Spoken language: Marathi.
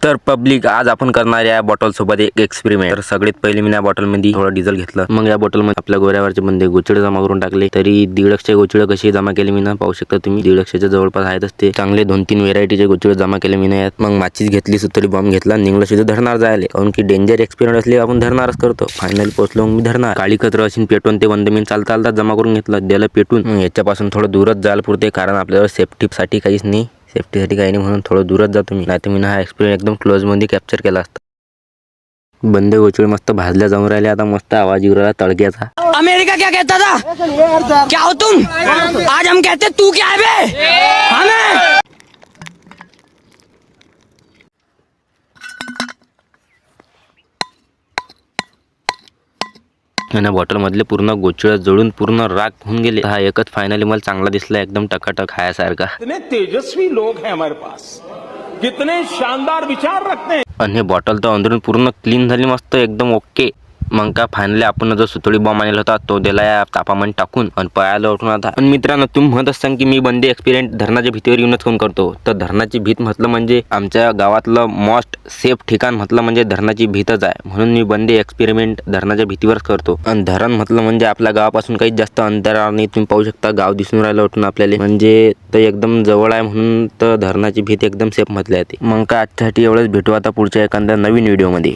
तर पब्लिक आज आपण करणार या बॉटल सोबत एक एक्सपेरिमेंट। तर सगळ्यात पहिले मी या बॉटल मध्ये थोडं डिझेल घेतलं, मग या बॉटल मध्ये आपल्या गोऱ्यावरचे बंदे गोचिडे जमा करून टाकले। तरी 150 गोचिडे कशी जमा केले मी ना, पाहू शकता तुम्ही 150च्या जवळपास आहेतच ते। चांगले 2-3 व्हेरायटीचे गोचिडे जमा केले मी ना यात। मग माचीस घेतली, सुतळी बॉम्ब घेतला, निघलं सीधं धरणार जायले, काऊन की डेंजर एक्सपेरिमेंट असले आपण धरणारच करतो। फायनल पोहोचलो मी धरणार, काळी कचरा असून पेटून ते बंद मी चालता जमा करून घेतलं, दिलं पेटून। याच्यापासून थोडं दूरच जायला पुरते, कारण आपल्याला सेफ्टी साठी काहीच नाही, सेफ्टीसाठी काही नाही म्हणून थोडं दूरच जातो मी, नाही तर मी हा एक्सपेरिमेंट एकदम क्लोज मध्ये कॅप्चर केला असता। बंदे गोचिडे मस्त भाजल्या जाऊन राहिले, आता मस्त आवाज येऊ राहिला तळक्याचा। अमेरिका क्या कहता था, क्या हो तुम, आज हम कहते तू क्या है बे, हमें आणि बॉटल मधले पूर्ण गोचिडे जळून पूर्ण राख होऊन गेले। हा एकच फायनली मला चांगला दिसला, एकदम टकाटक खायासारखा। कितने तेजस्वी लोग हैं हमारे पास, कितने शानदार विचार रखते हैं। आणि बॉटल तर अंदरून पूर्ण क्लीन झाली, मस्त एकदम ओके। मग का फायनली आपण जो सुतळी बॉम्ब आणला होता तो दिला या तापामध्ये टाकून आणि पळायला उठून आता। पण मित्रांनो, तुम्ही म्हणत असताल की मी बंदे एक्सपेरिमेंट धरणाच्या भीतीवर येऊनच कोण करतो, तर धरणाची भीत म्हटलं म्हणजे आमच्या गावातलं मोस्ट सेफ ठिकाण म्हटलं म्हणजे धरणाची भीतच आहे, म्हणून मी बंदे एक्सपेरिमेंट धरणाच्या भीतीवरच करतो। आणि धरण म्हटलं म्हणजे आपल्या गावापासून काही जास्त अंतरावर नाही, तुम्ही पाहू शकता गाव दिसून राहिलं उठून आपल्याला, म्हणजे ते एकदम जवळ आहे, म्हणून तर धरणाची भीत एकदम सेफ म्हटली जाते। मग का आजच्यासाठी एवढंच, भेटू आता पुढच्या एखाद्या नवीन व्हिडिओ मध्ये।